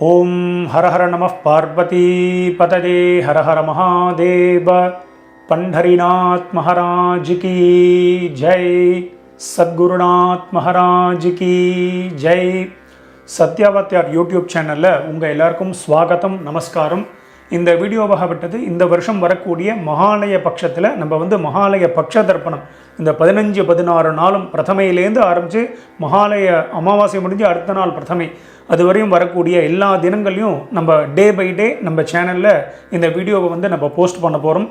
ஓம் ஹர ஹர நம பார்வதி பததே ஹர ஹர மகாதேவ. பண்டரிநாத் மகாராஜ் கி ஜெய். சத்குருநாத் மகாராஜ் கி ஜெய். சத்யாவத்யார் யூடியூப் சேனலில் உங்கள் எல்லாருக்கும் ஸ்வாகத்தம், நமஸ்காரம். இந்த வீடியோவாகப்பட்டது இந்த வருஷம் வரக்கூடிய மகாலய பட்சத்தில் நம்ம மகாலய பட்ச தர்ப்பணம் இந்த 15-16 நாளும் பிரதமையிலேருந்து ஆரம்பித்து மகாலய அமாவாசை முடிஞ்சு அடுத்த நாள் பிரதமை அது வரையும் வரக்கூடிய எல்லா தினங்களையும் நம்ம டே பை டே நம்ம சேனலில் இந்த வீடியோவை நம்ம போஸ்ட் பண்ண போகிறோம்.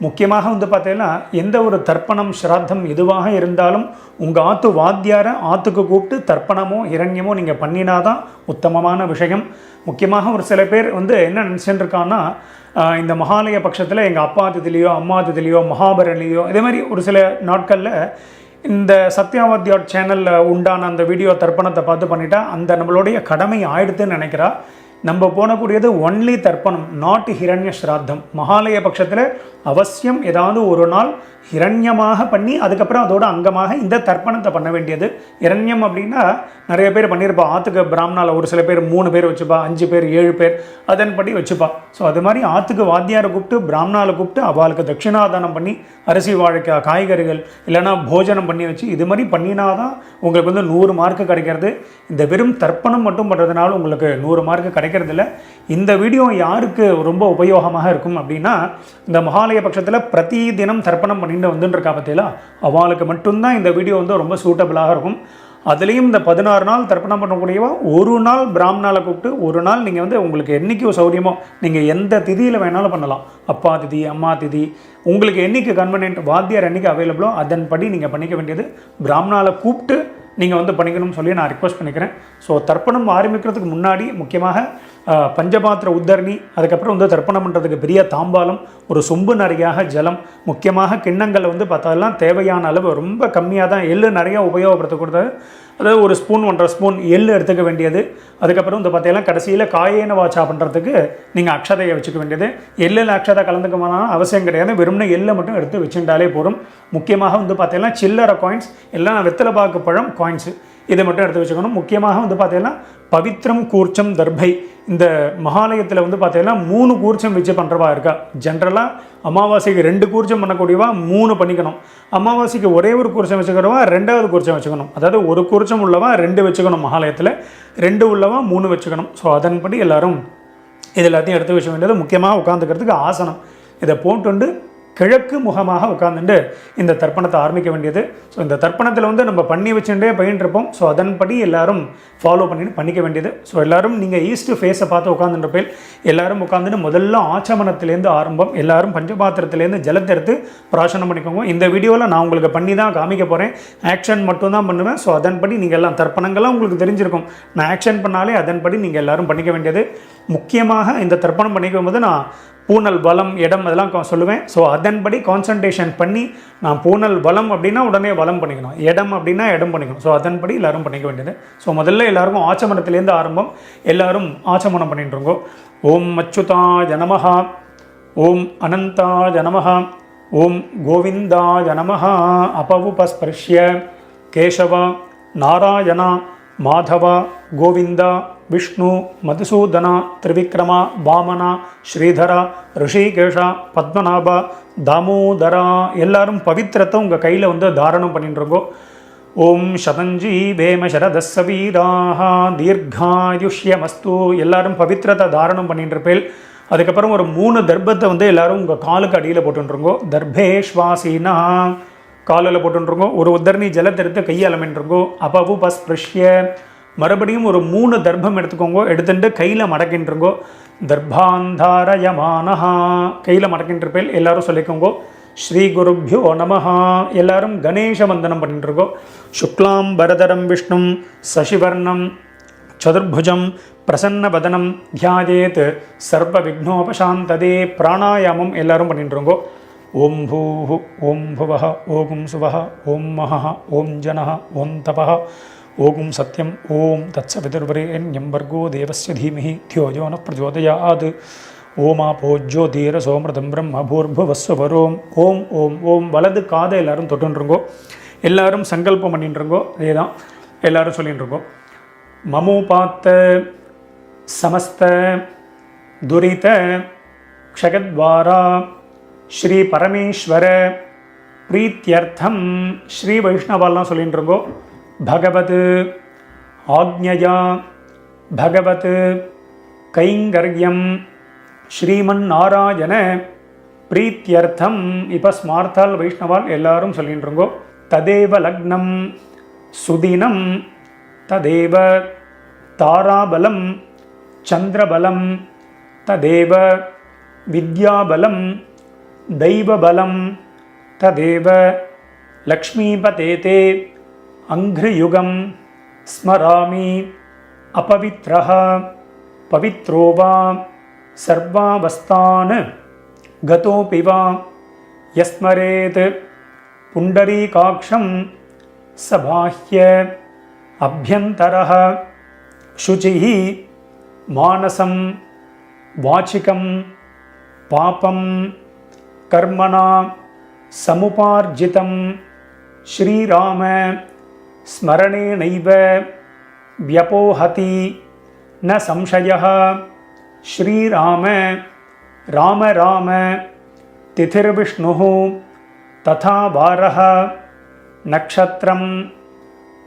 முக்கியமாக பார்த்தீங்கன்னா எந்த ஒரு தர்ப்பணம் ஸ்ராத்தம் எதுவாக இருந்தாலும் உங்கள் ஆற்று வாத்தியாரை ஆற்றுக்கு கூப்பிட்டு தர்ப்பணமோ இரண்யமோ நீங்கள் பண்ணினாதான் உத்தமமான விஷயம். முக்கியமாக ஒரு சில பேர் என்ன நினச்சிட்டு இருக்கான்னா, இந்த மகாலய பட்சத்தில் எங்கள் அப்பா திதிலையோ அம்மா திதிலையோ மகாபரணிலையோ இதே மாதிரி ஒரு சில நாட்களில் இந்த சத்யாவத்யார் சேனலில் உண்டான அந்த வீடியோ தர்ப்பணத்தை பார்த்து பண்ணிட்டா அந்த நம்மளுடைய கடமை ஆயிடுதுன்னு நினைக்கிறா. நம்ம போனக்கூடியது ஒன்லி தர்ப்பணம், நாட் ஹிரண்ய ஸ்ராத்தம். மகாலய பட்சத்தில் அவசியம் ஏதாவது ஒரு நாள் ஹிரண்யமாக பண்ணி அதுக்கப்புறம் அதோட அங்கமாக இந்த தர்ப்பணத்தை பண்ண வேண்டியது. இரண்யம் அப்படின்னா நிறைய பேர் பண்ணியிருப்பா. ஆற்றுக்கு பிராமணாவில் ஒரு சில பேர் 3 பேர் வச்சுப்பா, 5 பேர் 7 பேர் அதன்படி வச்சுப்பா. ஸோ அது மாதிரி ஆற்றுக்கு வாத்தியாரை கூப்பிட்டு பிராமணாவில் கூப்பிட்டு அவளுக்கு தட்சிணாதானம் பண்ணி அரிசி வாழைக்காய் காய்கறிகள் இல்லைனா போஜனம் பண்ணி வச்சு இது மாதிரி பண்ணினாதான் உங்களுக்கு 100 மார்க்கு கிடைக்கிறது. இந்த வெறும் தர்ப்பணம் மட்டும் பண்ணுறதுனால உங்களுக்கு 100 மார்க்கு கிடைக்கிறதில்ல. இந்த வீடியோ யாருக்கு ரொம்ப உபயோகமாக இருக்கும் அப்படின்னா, இந்த மகாலய பட்சத்தில் பிரதி தினம் தர்ப்பணம் பண்ணிட்டு வந்துட்டுருக்கா பார்த்தீங்களா, அவளுக்கு மட்டும்தான் இந்த வீடியோ ரொம்ப சூட்டபிளாக இருக்கும். அதுலேயும் இந்த 16 நாள் தர்ப்பணம் பண்ணக்கூடியவா ஒரு நாள் பிராமணாவில் கூப்பிட்டு ஒரு நாள் நீங்கள் உங்களுக்கு என்றைக்கு சௌரியமோ நீங்கள் எந்த திதியில் வேணாலும் பண்ணலாம். அப்பா திதி அம்மா திதி உங்களுக்கு என்றைக்கு கன்வீனியன்ட் வாத்தியார் என்றைக்கு அவைலபிளோ அதன்படி நீங்கள் பண்ணிக்க வேண்டியது. பிராமணாவில் கூப்பிட்டு நீங்கள் பண்ணிக்கணும்னு சொல்லி நான் ரிக்வெஸ்ட் பண்ணிக்கிறேன். ஸோ தர்ப்பணம் ஆரம்பிக்கிறதுக்கு முன்னாடி முக்கியமாக பஞ்சபாத்திர உத்தரணி, அதுக்கப்புறம் தர்ப்பணம் பண்ணுறதுக்கு பெரிய தாம்பாலம், ஒரு சொம்பு நிறையாக ஜலம், முக்கியமாக கிண்ணங்கள் பார்த்தாலாம் தேவையான அளவு ரொம்ப கம்மியாக தான், எள்ளு நிறையா உபயோகப்படுத்தக்கூடாது. அதாவது ஒரு ஸ்பூன் 1.5 ஸ்பூன் எள்ளு எடுத்துக்க வேண்டியது. அதுக்கப்புறம் பார்த்தீங்கன்னா கடைசியில் காயேன வாச்சா பண்ணுறதுக்கு நீங்கள் அக்ஷதையை வச்சுக்க வேண்டியது. எள்ளில் அக்ஷதை கலந்துக்கமான அவசியம் கிடையாது, வெறும்னா எள்ளை மட்டும் எடுத்து வச்சுட்டாலே போதும். முக்கியமாக பார்த்தீங்கன்னா சில்லறை காயின்ஸ் எல்லாம் வெத்தலை பாக்கு பழம் காயின்ஸு இதை மட்டும் எடுத்து வச்சுக்கணும். முக்கியமாக பார்த்தீங்கன்னா பவித்ரம் கூர்ச்சம் தர்பை. இந்த மகாலயத்தில் பார்த்தீங்கன்னா 3 கூர்ச்சம் வச்சு பண்ணுறவா இருக்கா. ஜென்ரலாக அமாவாசைக்கு 2 கூர்ச்சம் பண்ணக்கூடியவா 3 பண்ணிக்கணும். அமாவாசைக்கு ஒரே ஒரு கூர்ச்சம் வச்சுக்கிறவா 2வது கூர்ச்சம் வச்சுக்கணும். அதாவது ஒரு கூர்ச்சம் உள்ளவா 2 வச்சுக்கணும், மகாலயத்தில் 2 உள்ளவா 3 வச்சுக்கணும். ஸோ அதன்படி எல்லாரும் இது எல்லாத்தையும் எடுத்து வச்ச வேண்டியது. முக்கியமாக உட்காந்துக்கிறதுக்கு ஆசனம் இதை போட்டுண்டு கிழக்கு முகமாக உட்காந்துட்டு இந்த தர்ப்பணத்தை ஆரம்பிக்க வேண்டியது. ஸோ இந்த தர்ப்பணத்தில் நம்ம பண்ணி வச்சுட்டே பயின்றிருப்போம். ஸோ அதன்படி எல்லாரும் ஃபாலோ பண்ணிக்க வேண்டியது. ஸோ எல்லாரும் நீங்கள் ஈஸ்ட் ஃபேஸை பார்த்து உட்காந்துட்டு எல்லாரும் உட்காந்துட்டு முதல்ல ஆச்சமனத்திலேருந்து ஆரம்பம். எல்லாரும் பஞ்சபாத்திரத்திலேருந்து ஜலத்தை எடுத்து பிராசனம் பண்ணிக்கோங்க. இந்த வீடியோவில் நான் உங்களுக்கு பண்ணி தான் காமிக்க போகிறேன், ஆக்ஷன் மட்டும் தான் பண்ணுவேன். ஸோ அதன்படி நீங்கள் எல்லாம் தர்ப்பணங்கள்லாம் உங்களுக்கு தெரிஞ்சிருக்கும். நான் ஆக்ஷன் பண்ணாலே அதன்படி நீங்கள் எல்லாரும் பண்ணிக்க வேண்டியது. முக்கியமாக இந்த தர்ப்பணம் பண்ணிக்கும் போது நான் பூனல் பலம் இடம் அதெல்லாம் சொல்லுவேன். ஸோ அதன்படி கான்சன்ட்ரேஷன் பண்ணி நான் பூனல் பலம் அப்படின்னா உடனே பலம் பண்ணிக்கணும், இடம் அப்படின்னா இடம் பண்ணிக்கணும். ஸோ அதன்படி எல்லோரும் பண்ணிக்க வேண்டியது. ஸோ முதல்ல எல்லாருக்கும் ஆச்சமனத்திலேருந்து ஆரம்பம். எல்லாரும் ஆச்சமனம் பண்ணிட்டுருங்கோ. ஓம் அச்சுதாய நமஹ, ஓம் அனந்தாய நமஹ, ஓம் கோவிந்தாய நமஹ. அபவுபஸ்பர்ஷ்ய கேசவ நாராயண மாதவ கோவிந்தா விஷ்ணு மதுசூதன திரிவிக்ரம வாமன ஸ்ரீதர ரிஷிகேஷ பத்மநாப தாமோதரா. எல்லாரும் பவித்திரத்தை உங்கள் கையில் தாரணம் பண்ணிட்டுருங்கோ. ஓம் சதஞ்சி வேம சரதஸ்ஸ வீராஹ தீர்காயுஷ்யமஸ்து. எல்லாரும் பவித்திரத்தை தாரணம் பண்ணிட்டுருப்பேன். அதுக்கப்புறம் ஒரு 3 தர்ப்பத்தை எல்லாரும் உங்கள் காலுக்கு அடியில் போட்டுருங்கோ. தர்பேஷ்வாசீனா காலில் போட்டுருங்கோ. ஒரு உத்தரணி ஜலத்தை எடுத்து கையால் அமைன்றுங்கோ. அப்பவு பஸ்பிருஷ்ய மறுபடியும் ஒரு 3 தர்ப்பம் எடுத்துக்கோங்க. எடுத்துட்டு கையில் மடக்கின்றுங்கோ. தர்பாந்தாரயமானஹா கையில் மடக்கின்றிருப்பேன். எல்லாரும் சொல்லிக்கோங்கோ. ஸ்ரீ குருப்யோ நமஹா. எல்லாரும் கணேச வந்தனம் பண்ணிட்டுருக்கோ. சுக்லாம் பரதரம் விஷ்ணும் சசிவர்ணம் சதுர்புஜம் பிரசன்னவதனம் தியாயேத் சர்வ விக்னோபசாந்ததே. பிராணாயாமம் எல்லாரும் பண்ணிட்டுருங்கோ. ஓம் பூஹு ஓம் புவஹ ஓம் சுவஹ ஓம் மஹஹ ஓம் ஜனஹ ஓம் தபஹ ஓம் சத்யம் ஓம் தத்சவிதுர்வரேண்யம் வர்கோ தேவஸ்ய தீமஹி தியோ யோ ந பிரச்சோதயாத். ஓமாபோ ஜோதிரசோமிருதம் பிரம்ம பூர்புவஸ்வரோம். ஓம் ஓம் ஓம். வலது காதை எல்லாரும் தொட்டுருங்கோ. எல்லாரும் சங்கல்பம் பண்ணிட்டுருங்கோ. அதே தான் எல்லாரும் சொல்லிட்டுருங்கோ. மமோபாத்த समस्त दुरित क्षयद्वारा श्री परमेश्वर प्रीत्यर्थम श्री वैष्णवाल சொல்லின்றங்கோ भगवत आज्ञया भगवत कैंगर्यम श्रीमन्नारायण प्रीत्यर्थम இப்ப ஸ்மார்த்தால் வைஷ்ணவால் எல்லாரும் சொல்லின்றங்கோ तदेव लग्नं सुदिनं तदेव ताराबलं चंद्रबलं तदेव विद्याबलं दैवबलं तदेव लक्ष्मीपतेते अंघ्रियुगं स्मरामि अपवित्रः पवित्रो वा सर्वावस्थान् गतोऽपि वा यस्मरेत् पुंडरीकाक्षं सबाह्य अभ्यंतरः शुचिः मानसं वाचिकं पापं कर्मणा समुपार्जितं श्रीराम स्मरणेनैव व्यपोहति न संशयः श्रीराम राम राम तिथिर्विष्णुः तथा वारः नक्षत्रं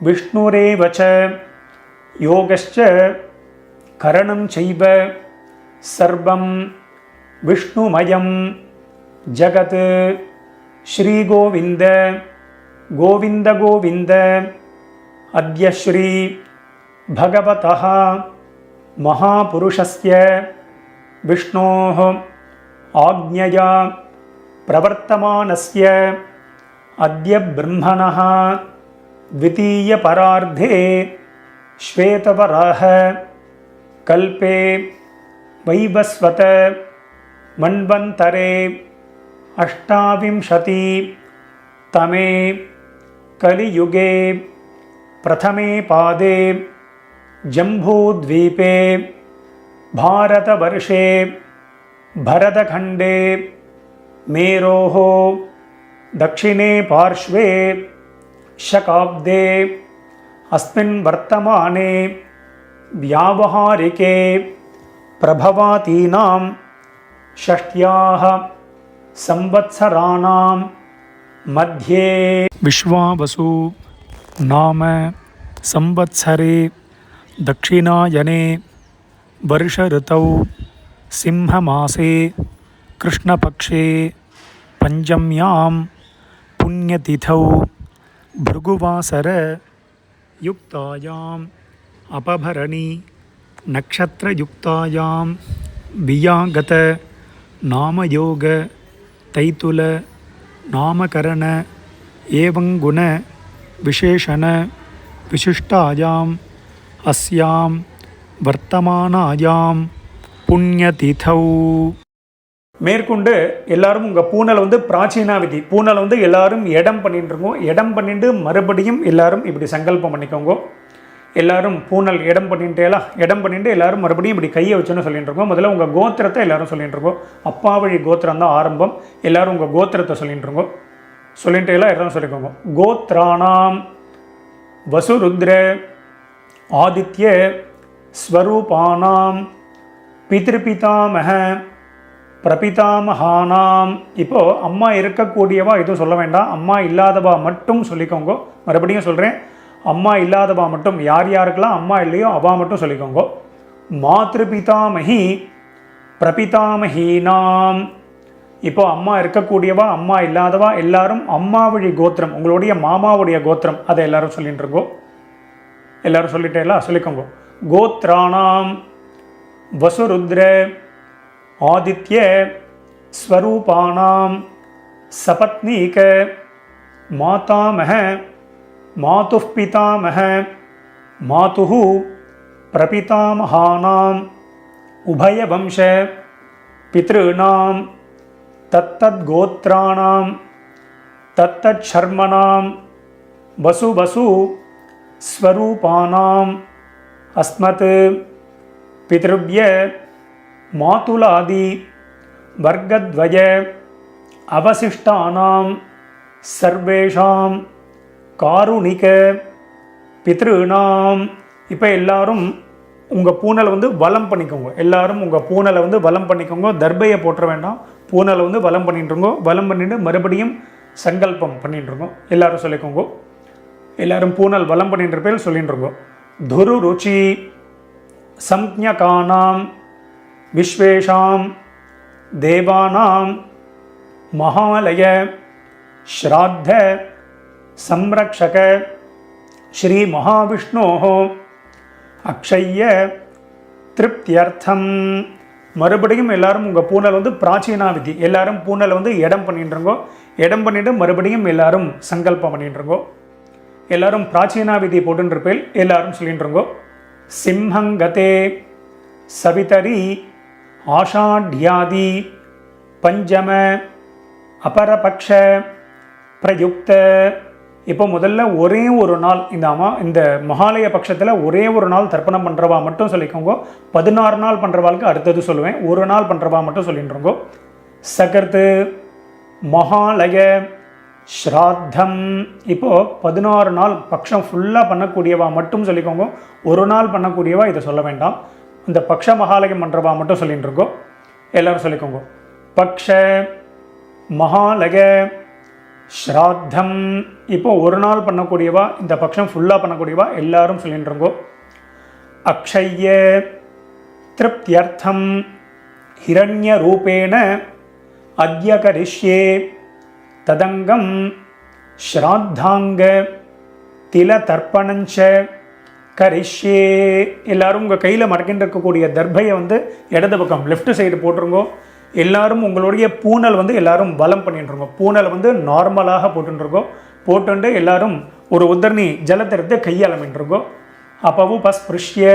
विष्णुरेव च योगश्च करणं चैव सर्वं विष्णुमयं जगत् श्रीगोविन्द गोविन्द गोविन्द अद्य श्री भगवतः महापुरुषस्य विष्णोः आज्ञया प्रवर्तमानस्य अद्य ब्रह्मणः द्वितीयपरार्धे श्वेतवराह कल्पे वैवस्वत मन्वन्तरे अष्टाविंशति तमे कलियुगे प्रथमे पादे जम्बूद्वीपे भारतवर्षे भरतखण्डे मेरोः दक्षिणे पार्श्वे शकाब्दे अस्मिन् वर्तमाने व्यावहारिके प्रभवातीनां षष्ट्याः संवत्सराणां मध्ये विश्वावसु नाम संवत्सरे दक्षिणायने वर्ष ऋतौ सिंहमासे कृष्णपक्षे पंचम्यां पुण्यतिथौ भृगुवासर युक्तायाम् अपभरणी नक्षत्रयुक्तायां वियागत नामयोग तैतुल नामकरण एवं गुण विशेषण विशिष्टायाम् अस्यां वर्तमानायां पुण्यतिथौ மேற்கொண்டு எல்லாரும் உங்கள் பூனலை வந்து பிராச்சீனா விதி பூனலை வந்து எல்லாரும் இடம் பண்ணிட்டுருக்கோம். இடம் பண்ணிட்டு மறுபடியும் எல்லாரும் இப்படி சங்கல்பம் பண்ணிக்கோங்க. எல்லாரும் பூனல் இடம் பண்ணிட்டேலாம் இடம் பண்ணிட்டு எல்லாரும் மறுபடியும் இப்படி கையை வச்சுன்னு சொல்லிட்டு இருக்கோம். முதல்ல உங்கள் கோத்திரத்தை எல்லாரும் சொல்லிட்டு இருக்கோம். அப்பா வழி கோத்திரம் தான் ஆரம்பம். எல்லாரும் உங்கள் கோத்திரத்தை சொல்லிட்டு இருக்கோம். சொல்லிட்டு எல்லாம் எல்லாரும் சொல்லிக்கோங்க. கோத்ராணாம் வசுருத்ர ஆதித்ய ஸ்வரூபானாம் பித்ருபிதாமஹ பிரபிதாமஹானாம். இப்போது அம்மா இருக்கக்கூடியவா எதுவும் சொல்ல வேண்டாம். அம்மா இல்லாதவா மட்டும் சொல்லிக்கோங்க. மறுபடியும் சொல்கிறேன், அம்மா இல்லாதவா மட்டும், யார் யாருக்கெல்லாம் அம்மா இல்லையோ அவா மட்டும் சொல்லிக்கோங்க. மாத்ருபிதாமஹி பிரபிதாமஹீனாம். இப்போ அம்மா இருக்கக்கூடியவா அம்மா இல்லாதவா எல்லாரும் அம்மா வழி கோத்திரம், உங்களுடைய மாமாவுடைய கோத்திரம், அதை எல்லாரும் சொல்லிட்டு இருக்கோம். எல்லாரும் சொல்லிட்டேல சொல்லிக்கோங்க. கோத்ராணாம் வசுருத்ர ஆதித்ய ஸ்வரூபானாம் சபத்னீக மாதாமஹ மாதுः பிதாமஹ மாதுः பிரபிதாமஹானாம் உபயவம்ச பித்ருணாம் தத்தத்கோத்ராணாம் தத்தச்சர்மணாம் வசு வசு ஸ்வரூபானாம் அஸ்மத் பித்ருவ்ய மாதுலாதி வர்க்கத்வய அவசிஷ்டானாம் சர்வேஷாம் காருணிக பித்ருணாம். இப்போ எல்லாரும் உங்கள் பூனலை வந்து வலம் பண்ணிக்கோங்க. எல்லாரும் உங்கள் பூனலை வந்து வலம் பண்ணிக்கோங்க. தர்பையை போட்டுற வேண்டாம். பூனலை வந்து வலம் பண்ணிட்டுருங்கோ. வலம் பண்ணிட்டு மறுபடியும் சங்கல்பம் பண்ணிட்டுருங்கோ. எல்லாரும் சொல்லிக்கோங்க. எல்லாரும் பூனல் வலம் பண்ணிட்டு பேர் சொல்லிட்டுருங்கோ. துரு ருச்சி சம்ஞகானாம் விஸ்வேஷாம் தேவானாம் மகாலய ஸ்ராத்த சம்ரக்ஷக ஸ்ரீ மகாவிஷ்ணோः அக்ஷய்ய திருப்தியர்த்தம். மறுபடியும் எல்லாரும் உங்கள் பூனல் வந்து பிராச்சீனா விதி. எல்லாரும் பூனலை வந்து இடம் பண்ணிட்டுருங்கோ. இடம் பண்ணிவிட்டு மறுபடியும் எல்லாரும் சங்கல்பம் பண்ணிட்டுருங்கோ. எல்லாரும் பிராச்சீனா விதி போட்டுருப்பேல் எல்லாரும் சொல்லிட்டுருங்கோ. சிம்ஹங்கதே சவிதரி ஆஷாட்யாதி பஞ்சம அபரபக்ஷ பிரயுக்த. இப்போ முதல்ல ஒரே ஒரு நாள் இந்த மகாலய பட்சத்தில் ஒரே ஒரு நாள் தர்ப்பணம் பண்ணுறவா மட்டும் சொல்லிக்கோங்க. 16 நாள் பண்ணுறவாளுக்கு அடுத்தது சொல்லுவேன். ஒரு நாள் பண்ணுறவா மட்டும் சொல்லிட்டுருங்கோ. சகர்த்து மகாலய ஸ்ராத்தம். இப்போது 16 நாள் பட்சம் ஃபுல்லாக பண்ணக்கூடியவா மட்டும் சொல்லிக்கோங்க. ஒரு நாள் பண்ணக்கூடியவா இதை சொல்ல வேண்டாம். இந்த பக்ஷ மகாலயம் பண்ணுறவா மட்டும் சொல்லிட்டுருக்கோ. எல்லோரும் சொல்லிக்கோங்க. பக்ஷ மகாலய ஸ்ராத்தம். இப்போ ஒரு நாள் பண்ணக்கூடியவா, இந்த பட்சம் ஃபுல்லாக பண்ணக்கூடியவா எல்லாரும் சொல்லிட்டுருங்கோ. அக்ஷய்ய திருப்தியர்த்தம் ஹிரண்ய ரூபேண அத்ய கரிஷ்யே ததங்கம் ஸ்ராத்தாங்க தில தர்ப்பணஞ்ச கரிஷ்யே. எல்லாரும் உங்கள் கையில் மடக்கின்னு இருக்கக்கூடிய தர்பையை வந்து இடது பக்கம் லெஃப்ட் சைடு போட்டுருங்கோ. எல்லாரும் உங்களுடைய பூனல் வந்து எல்லாரும் வலம் பண்ணிட்டுருங்கோ. பூனலை வந்து நார்மலாக போட்டுருக்கோம். போட்டுண்டு எல்லாரும் ஒரு உத்தரணி ஜலத்தை எடுத்து கையாளமின்றிருக்கோ. அப்பவும் பஸ்பிருஷ்ய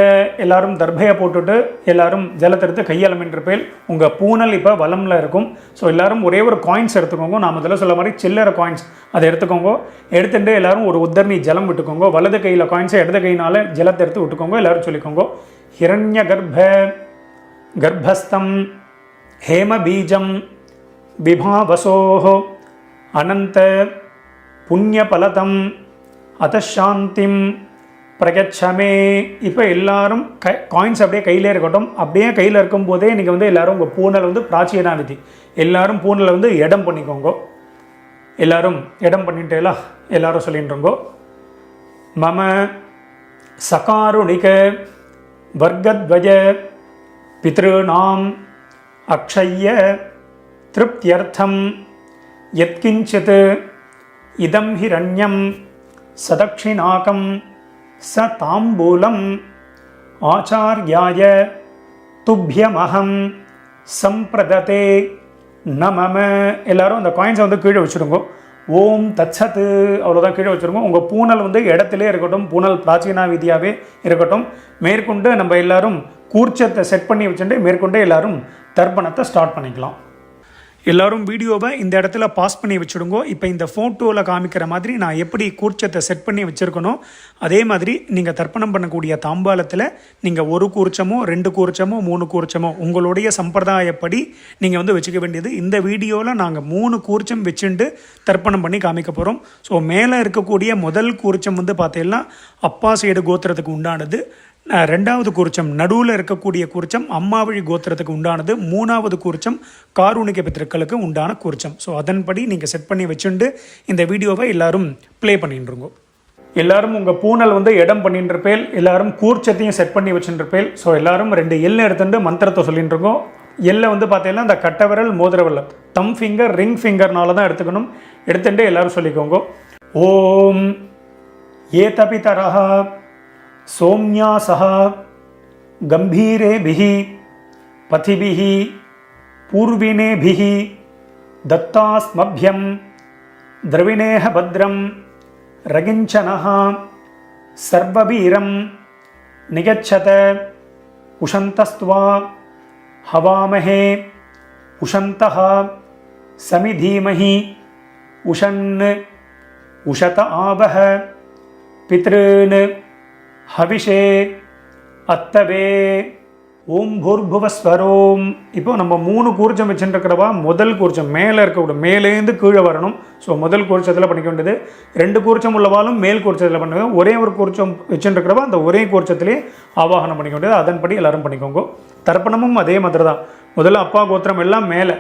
எல்லாரும் தர்பையை போட்டுட்டு எல்லாரும் ஜலத்தை எடுத்து கையாளமின்றிருப்பேல் உங்கள் பூனல் இப்போ வலமில் இருக்கும். ஸோ எல்லாரும் ஒரே ஒரு காயின்ஸ் எடுத்துக்கோங்க. நான் முதல்ல சொல்ல மாதிரி சில்லறை காயின்ஸ் அதை எடுத்துக்கோங்க. எடுத்துட்டு எல்லாரும் ஒரு உத்தரணி ஜலம் விட்டுக்கோங்க. வலது கையில் காயின்ஸை இடது கையினால் ஜலத்தை எடுத்து விட்டுக்கோங்க. எல்லாரும் சொல்லிக்கோங்க. ஹிரண்ய கர்ப்பஸ்தம் ஹேமபீஜம் விபாவசோஹ அனந்த புண்ணியபலதம் அதசாந்திம் பிரகச்சமே. இப்போ எல்லாரும் காயின்ஸ் அப்படியே கையிலே இருக்கட்டும். அப்படியே கையில் இருக்கும்போதே நீங்கள் வந்து எல்லாரும் உங்கள் பூனலை வந்து பிராச்சீனா விதி. எல்லாரும் பூனலை வந்து இடம் பண்ணிக்கோங்க. எல்லாரும் இடம் பண்ணிட்டேலா எல்லாரும் சொல்லிட்டுருங்கோ. மம சகாருணிக வர்க்கத்வய பித்ருநாம் அக்ஷய்ய திருப்தியர்த்தம் யத்கிஞ்சித் இதம் ஹிரண்யம் சதக்ஷிணாகம் ச தாம்பூலம் ஆச்சார்யாய துப்யமஹம் சம்பிரததே நமம. எல்லாரும் அந்த காயின்ஸை வந்து கீழே வச்சுருங்கோ. ஓம் தத்சத்து அவ்வளோதான் கீழே வச்சுருங்க. உங்கள் பூனல் வந்து இடத்துலே இருக்கட்டும். பூனல் பிராச்சீனா விதியாகவே இருக்கட்டும். மேற்கொண்டு நம்ம எல்லாரும் கூர்ச்சத்தை செட் பண்ணி வச்சுட்டு மேற்கொண்டு எல்லாரும் தர்ப்பணத்தை ஸ்டார்ட் பண்ணிக்கலாம். எல்லோரும் வீடியோவை இந்த இடத்துல பாஸ் பண்ணி வச்சுடுங்கோ. இப்போ இந்த ஃபோட்டோவில் காமிக்கிற மாதிரி நான் எப்படி கூர்ச்சத்தை செட் பண்ணி வச்சுருக்கணும் அதே மாதிரி நீங்கள் தர்ப்பணம் பண்ணக்கூடிய தாம்பாலத்தில் நீங்கள் 1 கூர்ச்சமோ 2 கூர்ச்சமோ 3 கூர்ச்சமோ உங்களுடைய சம்பிரதாயப்படி நீங்கள் வந்து வச்சுக்க வேண்டியது. இந்த வீடியோவில் நாங்கள் 3 கூர்ச்சம் வச்சுட்டு தர்ப்பணம் பண்ணி காமிக்க போகிறோம். ஸோ மேலே இருக்கக்கூடிய முதல் கூர்ச்சம் வந்து பார்த்தீங்கன்னா அப்பா சைடு கோத்திரத்துக்கு உண்டானது. 2வது கூர்ச்சம் நடுவில் இருக்கக்கூடிய கூர்ச்சம் அம்மாவழி கோத்திரத்துக்கு உண்டானது. 3வது கூர்ச்சம் காரூணிக பித்திருக்களுக்கு உண்டான கூர்ச்சம். ஸோ அதன்படி நீங்கள் செட் பண்ணி வச்சுட்டு இந்த வீடியோவை எல்லாரும் ப்ளே பண்ணிட்டுருங்கோ. எல்லாரும் உங்கள் பூனல் வந்து இடம் பண்ணிட்டுருப்பேல். எல்லாரும் கூர்ச்சத்தையும் செட் பண்ணி வச்சுருப்பேல். ஸோ எல்லாரும் 2 எல்லை எடுத்துட்டு மந்திரத்தை சொல்லிட்டுருக்கோம். எல்லை வந்து பார்த்தீங்கன்னா இந்த கட்டை விரல் மோதிர விரல் தம் ஃபிங்கர் ரிங் ஃபிங்கர்னால தான் எடுத்துக்கணும். எடுத்துட்டு எல்லாரும் சொல்லிக்கோங்க. ஓம் ஏதபிதரஹ சோம்யாசஹ கம்பீரேபிஹ பதிபிஹ பூர்வினேபிஹ தத்தாஸ்மப்யம் திரவிணேஹ பத்ரம் ரகிஞ்சனஹ சர்வவீரம் நிகச்சத உஷந்தஸ்த்வா ஹவாமஹே உஷந்தஹ சமிதீமஹி உஷன் உஷத ஆபஹ பித்ருன் ஹவிஷே அத்தவே. ஓம் பூர்புவஸ்வரோம். இப்போ நம்ம 3 கூர்ச்சம் வச்சுருக்கிறவா முதல் கூர்ச்சம் மேலே இருக்கக்கூடிய மேலேருந்து கீழே வரணும். ஸோ முதல் கூர்ச்சத்தில் பண்ணிக்க வேண்டியது. 2 கூர்ச்சம் உள்ளவாலும் மேல் கூர்ச்சத்தில் பண்ண வேண்டியது. ஒரே ஒரு கூர்ச்சம் வச்சுருக்கிறவா அந்த ஒரே கூர்ச்சத்திலே ஆவாகனம் பண்ணிக்க வேண்டியது. அதன்படி எல்லாரும் பண்ணிக்கோங்க. தர்ப்பணமும் அதே மாதிரி தான். முதல்ல அப்பா கோத்திரம் எல்லாம் மேலே,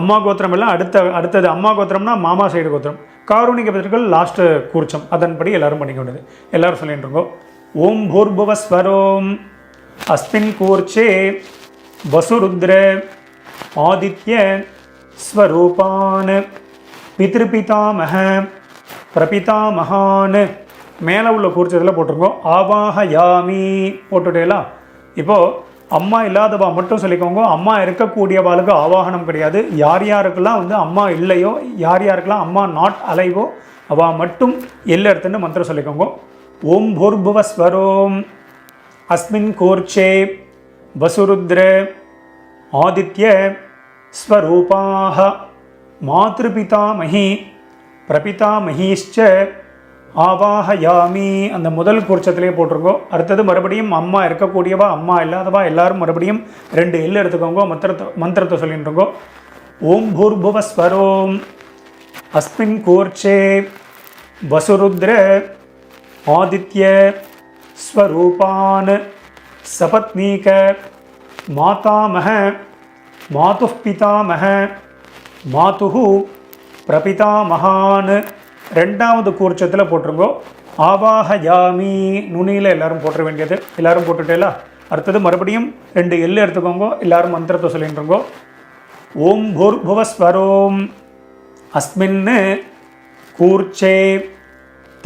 அம்மா கோத்திரம் எல்லாம் அடுத்தது. அம்மா கோத்திரம்னா மாமா சைடு கோத்திரம். காரூணிக பிதர்கள் லாஸ்ட்டு கூர்ச்சம். அதன்படி எல்லாரும் பண்ணிக்க வேண்டியது. எல்லாரும் சொல்லிட்டு இருக்கோம். ஓம் பூர்புவஸ்வரோம். अस्मिन् कूर्चे वसुरुद्र आदित्य स्वरूपान् पितृपितामह प्रपितामहान् மேலே உள்ள கூர்ச்சத்தில் போட்டிருக்கோம். ஆவாஹயாமி போட்டுட்டேலா. இப்போது அம்மா இல்லாதவா மட்டும் சொல்லிக்கோங்க. அம்மா இருக்கக்கூடியவாளுக்கு ஆவாகனம் கிடையாது. யார் யாருக்கெல்லாம் அம்மா இல்லையோ, யார் யாருக்கெல்லாம் அம்மா நாட் அலைவோ அவள் மட்டும் எடுத்துன்னு மந்திரம் சொல்லிக்கோங்க. ஓம் பூர்புவஸ்வரோம். अस्मिन् कूर्चे वसुरुद्र आदित्य स्वरूपाः मातृपितामही प्रपितामहीश्च ஆவாஹயாமி. அந்த முதல் கூர்ச்சத்திலே போட்டிருக்கோம். அடுத்தது மறுபடியும் அம்மா இருக்கக்கூடியவா அம்மா இல்லாதவா எல்லாரும் மறுபடியும் 2 எடுத்துக்கோங்க. மந்திரத்தை சொல்லிட்டு இருக்கோம். ஓம் பூர்புவஸ்வரோம். அஸ்மின் கூர்ச்சே வசுருத்ர ஆதித்ய ஸ்வரூபான் சபத்னீக மாதாமஹ மாதுः பிதாமஹ மாதுஹு பிரபிதாமஹான் 2வது கூர்ச்சத்தில் போட்டிருங்கோ. ஆவாஹயாமி நுனியில் எல்லாரும் போட்டுற வேண்டியது. எல்லாரும் போட்டுட்டேலா. அடுத்தது மறுபடியும் 2 எடுத்துக்கோங்க. எல்லாரும் மந்திரத்தை சொல்லிட்டுருங்கோ. ஓம் பூர்புவஸ்வரோம். அஸ்மின் கூர்ச்சே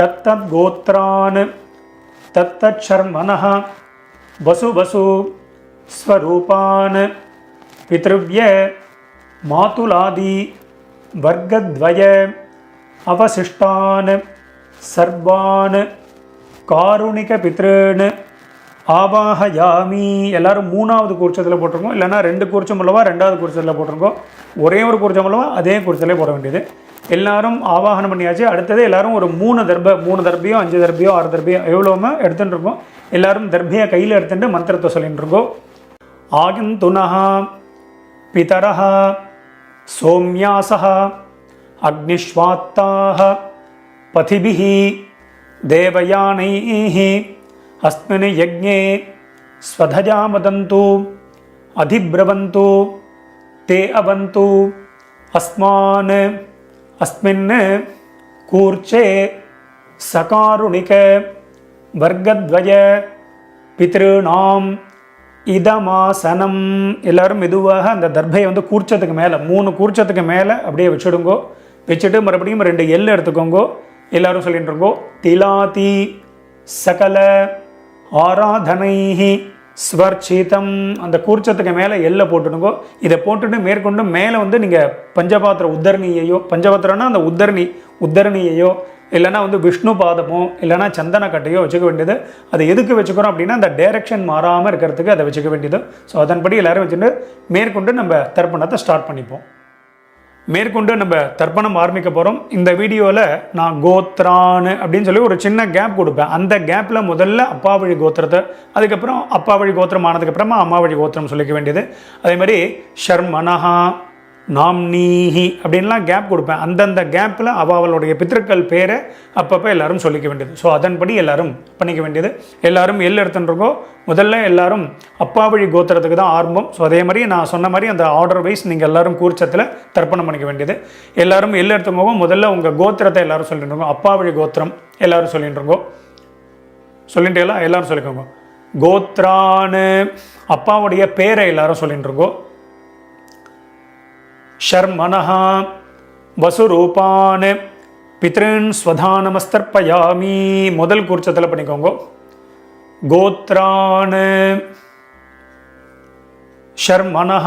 தத்தத் கோத்ரான் தத்தத் சர்மனஹ வசு வசு ஸ்வரூபான் பித்ருவ்ய மாதுலாதி வர்க்கத்வய அவசிஷ்டான் சர்வான் காருணிக பித்ருன் ஆவாஹயாமி. எல்லாரும் 3வது கூர்ச்சத்தில் போட்டிருக்கோம். இல்லைனா 2 கூர்ச்சம் உள்ளவா 2வது கூர்ச்சத்தில் போட்டிருக்கோம். ஒரே ஒரு கூர்ச்சம் உள்ளவா அதே கூர்ச்சத்திலே போட வேண்டியது. எல்லாரும் ஆவாகனம் பண்ணியாச்சு. அடுத்தது எல்லாரும் ஒரு 3 தர்பியோ 5 தர்பியோ 6 தர்பியோ எவ்வளோமே எடுத்துகிட்டு இருக்கோம். எல்லாரும் தர்பியை கையில் எடுத்துட்டு மந்திரத்தை சொல்லிட்டு இருக்கோம். ஆகந்துனஹ பிதரஹ சோம்யாசஹ அக்னிஷ்வாத்தாஹ பதிபிஹி தேவயானைஹ அஸ்மின் யஜ்ஞே ஸ்வதஜாமதந்து அதிப்ரவந்து தே அவந்து அஸ்மான் अस्मिन् कूर्चे सकारुणिक वर्गद्वय பித்ருநாம் இதமாசனம். எல்லாரும் மெதுவாக அந்த தர்பையை கூர்ச்சத்துக்கு மேலே 3 கூர்ச்சத்துக்கு மேலே அப்படியே வச்சுடுங்கோ. வச்சுட்டு மறுபடியும் 2 எடுத்துக்கோங்கோ. எல்லாரும் சொல்லிட்டு இருக்கோ. திலாதி சகல ஆராதனைஹி ஸ்வர்ச்சிதம். அந்த கூர்ச்சத்துக்கு மேலே போட்டுடுங்கோ. இதை போட்டுட்டு மேற்கொண்டு மேலே நீங்கள் பஞ்சபாத்திர உத்தரணியையோ, பஞ்சபாத்திரம்னா அந்த உத்தரணியையோ இல்லைனா விஷ்ணு பாதமோ இல்லைனா சந்தன கட்டையோ வச்சுக்க வேண்டியது. அது எதுக்கு வச்சுக்கிறோம் அப்படின்னா அந்த டைரக்ஷன் மாறாமல் இருக்கிறதுக்கு அதை வச்சுக்க வேண்டியது. ஸோ அதன்படி எல்லாரும் வச்சுட்டு மேற்கொண்டு நம்ம தர்ப்பணத்தை ஸ்டார்ட் பண்ணிப்போம். மேற்கொண்டு நம்ம தர்ப்பணம் ஆரம்பிக்க போகிறோம். இந்த வீடியோவில் நான் கோத்ரான் அப்படின்னு சொல்லி ஒரு சின்ன கேப் கொடுப்பேன். அந்த கேப்பில் முதல்ல அப்பா வழி கோத்திரத்தை, அதுக்கப்புறம் அப்பா வழி கோத்திரம் ஆனதுக்கப்புறமா அம்மா வழி கோத்திரம் சொல்லிக்க வேண்டியது. அதே மாதிரி ஷர்மனஹா நாம்னீஹி அப்படின்லாம் கேப் கொடுப்பேன். அந்தந்த கேப்பில் அவளுடைய பித்திருக்கள் பேரை அப்பப்போ எல்லாரும் சொல்லிக்க வேண்டியது. ஸோ அதன்படி எல்லாரும் பண்ணிக்க வேண்டியது. எல்லாரும் எடுத்துருக்கோ. முதல்ல எல்லாரும் அப்பா வழி கோத்திரத்துக்கு தான் ஆரம்பம். ஸோ அதே மாதிரி நான் சொன்ன மாதிரி அந்த ஆர்டர் வைஸ் நீங்கள் எல்லாரும் கூர்ச்சத்தில் தர்ப்பணம் பண்ணிக்க வேண்டியது. எல்லாரும் எடுத்துக்கோங்க. முதல்ல உங்கள் கோத்திரத்தை எல்லாரும் சொல்லிட்டு இருக்கோம். அப்பா வழி கோத்திரம் எல்லாரும் சொல்லிட்டு இருக்கோம். சொல்லிட்டேலாம் எல்லாரும் சொல்லிக்கோங்க. கோத்ரான் அப்பாவுடைய பேரை எல்லாரும் சொல்லிட்டு இருக்கோம். ஷர்மனஹ வசுரூபான் பித்ருன் ஸ்வதானமஸ்தர்ப்பயாமி. முதல் கூர்ச்சத்தில் பண்ணிக்கோங்க. கோத்ரான் ஷர்மனஹ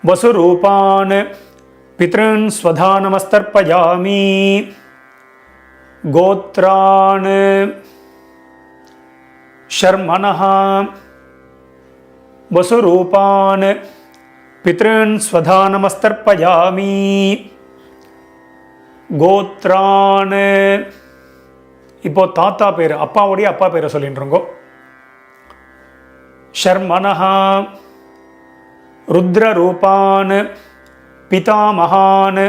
வசுரூபான் பித்ருன் ஸ்வதானமஸ்தர்ப்பயாமி. கோத்ரான் ஷர்மனஹ வசுரூபான் பித்ருன் ஸ்வதானமஸ்தர்ப்பயாமி. கோத்ரான் இப்போ தாத்தா பேர், அப்பாவுடைய அப்பா பேரை சொல்லிட்டு இருக்கோம். शर्मणः रुद्ररूपान् पितामहान्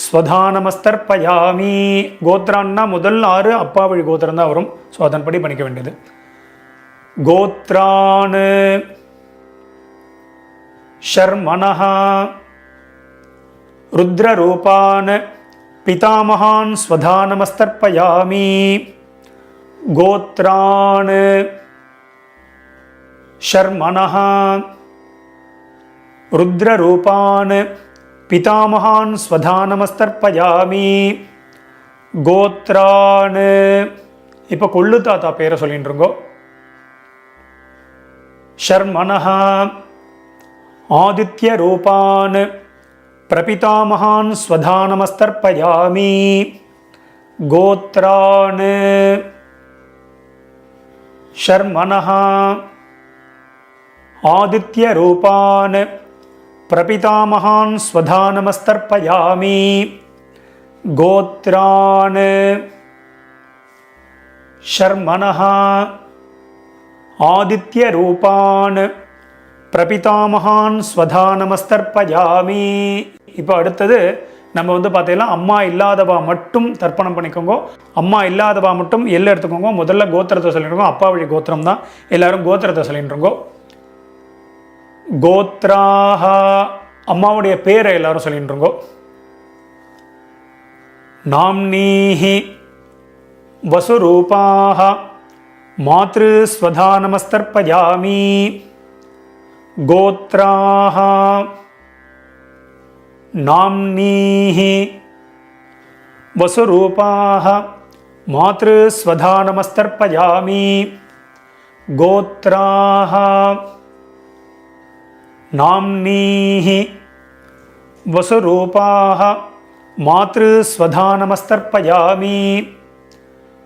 ஸ்வதானமஸ்தர்ப்பயாமி. கோத்ரான்னா முதல் 6 அப்பா வழி கோத்திரம் தான் வரும். ஸோ அதன்படி பண்ணிக்க வேண்டியது. கோத்ரான் ஷர்மணः ருத்ரரூபான் பிதாமகான் ஸ்வதானமஸ்தர்ப்பயாமி. கோத்ரான் ஷர்மணः ருத்ரரூபான் பிதாமகான் ஸ்வதானமஸ்தர்ப்பயாமி. கோத்ரான் இப்போ கொள்ளு தாத்தா பேரை சொல்லிட்டுருங்கோ. ஷர்மணः ஆதித்ய ரூபான் பிரபிதாமகான் ஸ்வதானமஸ்தர்ப்பயாமி. கோத்ரான் ஷர்மணः ஆதித்ய ரூபான் பிரபிதாமகான் ஸ்வதானமஸ்தர்ப்பயாமி. கோத்ரான் ஷர்மணः ஆதித்ய ரூபான் பிரபிதாமகான் ஸ்வதானமஸ்தர்ப்பயாமி. இப்போ அடுத்தது நம்ம பார்த்தீங்கன்னா அம்மா இல்லாதவா மட்டும் தர்ப்பணம் பண்ணிக்கோங்க. அம்மா இல்லாதவா மட்டும் எல்லாம் எடுத்துக்கோங்க. முதல்ல கோத்திரத்தை சொல்லிட்டுருக்கோம். அப்பா வழி கோத்திரம் தான். எல்லாரும் கோத்திரத்தை சொல்லிட்டுருங்கோ. கோத்ராஹ அம்மாவுடைய பேரை எல்லாரும் சொல்லிட்டுருங்கோ. நாம்னீஹி வசுரூபாஹ மாத்ரு ஸ்வதானமஸ்தர்ப்பயாமி. கோத்ராஹ நாம்னீஹி வசுரூபாஹ மாத்ரு ஸ்வதானமஸ்தர்ப்பயாமி. கோத்ராஹ நாம்னீஹி வசுரூபாஹ மாத்ரு ஸ்வதானமஸ்தர்ப்பயாமி.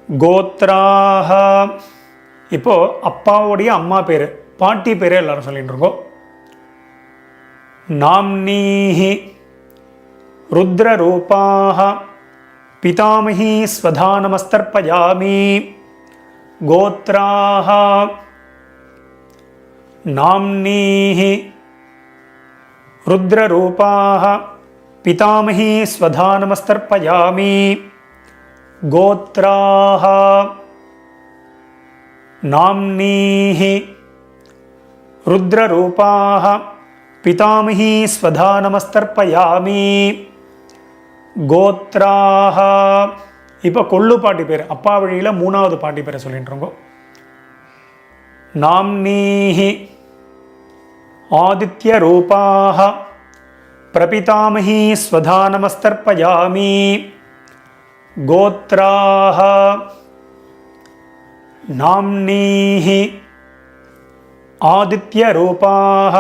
கோத்ராஹ இப்போ அப்பாவுடைய அம்மா பேர், பாட்டி பேர் எல்லாரும் சொல்லிட்டு இருக்கோம். நாம்னீஹி ருத்ரரூபாஹ பிதாமஹி ஸ்வதானமஸ்தர்ப்பயாமி. கோத்ராஹ நாம்னீஹி ருத்ரரூபாஹ பிதாமஹி ஸ்வதானமஸ்தர்ப்பயாமி. கோத்ராஹ நாம்னீஹி ருத்ரரூபாஹ பிதாமஹி ஸ்வதானமஸ்தர்ப்பயாமி. கோத்ராஹ இப்போ கொள்ளு பாட்டி பேர், அப்பா வழியில் 3வது பாட்டி பேரை சொல்லிட்டு இருக்கோம். நாம்னீஹி ஆதித்ய ரூபாஹ பிரபிதாமஹி ஸ்வதானமஸ்தர்ப்பயாமி. கோத்ராஹ நாம்னீஹி ஆதித்ய ரூபாஹ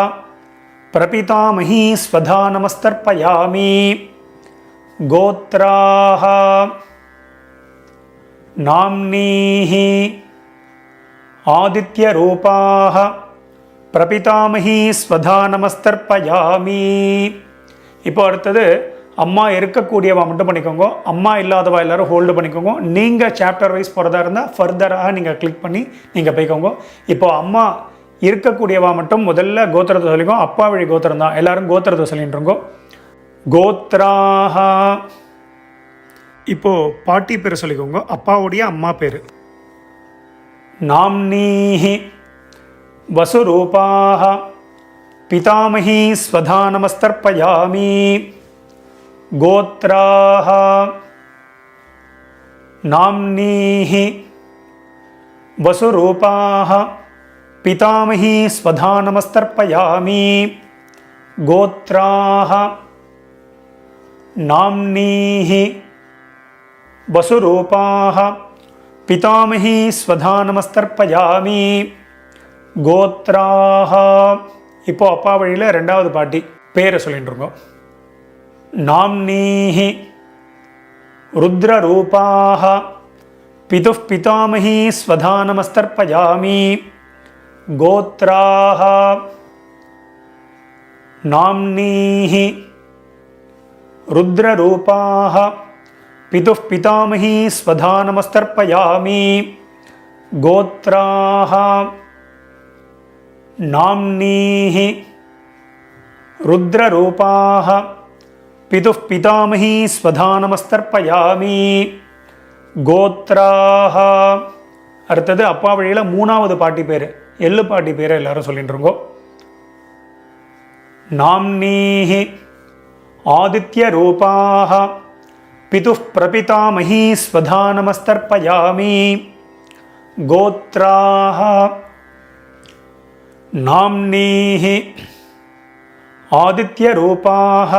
பிரபிதாமஹி ஸ்வதானமஸ்தர்ப்பயாமி. கோத்ராஹ நாம்னீஹி ஆதித்ய ரூபாஹ பிரபிதாமஹி ஸ்வதானமஸ்தர்ப்பயாமி. இப்போ அடுத்தது அம்மா இருக்கக்கூடியவா மட்டும் பண்ணிக்கோங்க. அம்மா இல்லாதவா எல்லாரும் ஹோல்டு பண்ணிக்கோங்க. நீங்கள் சாப்டர் வைஸ் போகிறதா இருந்தால் ஃபர்தராக நீங்கள் கிளிக் பண்ணி நீங்கள் போய்க்கோங்க. இப்போ அம்மா இருக்கக்கூடியவா மட்டும் முதல்ல கோத்திரத்தை சொல்லிக்கோ. அப்பா வழி கோத்திரம் தான், எல்லாரும் கோத்திரத்தை சொல்லிட்டு இருக்கோம். கோத்ராஹ இப்போ பாட்டி பேர் சொல்லிக்கோங்க, அப்பாவுடைய அம்மா பேர். நாம்னீஹி வசுரூபாஹ பிதாமஹி ஸ்வதானமஸ்தர்ப்பயாமி. கோத்ராஹ நாம்னீஹி வசுரூபாஹ பிதாமஹி ஸ்வதானமஸ்தர்ப்பயாமி. கோத்ராஹ நாம்னீஹி வசுரூபாஹ பிதாமஹி ஸ்வதானமஸ்தர்ப்பயாமி. கோத்ராஹ இப்போ அப்பா வழியில் 2வது பாட்டி பேரை சொல்லிட்டு இருக்கோம். நாம்னீஹி ருத்ரரூபாஹ பிதுः பிதாமஹி ஸ்வதானமஸ்தர்ப்பயாமி. கோத்ராஹ நாம்னீஹி ருத்ரரூபாஹ பிதுः பிதாமஹி ஸ்வதானமஸ்தர்ப்பயாமி. கோத்ராஹ नाम्नीः रुद्ररूपाः पितुः पितामही स्वधा नमस्तर्पयामि गोत्राः அடுத்தது அப்பா வழியில் மூணாவது பாட்டி பேர் எள்ளு பாட்டி பேரை எல்லாரும் சொல்லிட்டு இருக்கோ. நாம்னீஹி ஆதித்ய ரூபாः பிதுः பிரபிதாமஹி ஸ்வதா நமஸ்தர்ப்பயாமி கோத்ராः நாம்னீஹி ஆதித்ய ரூபாः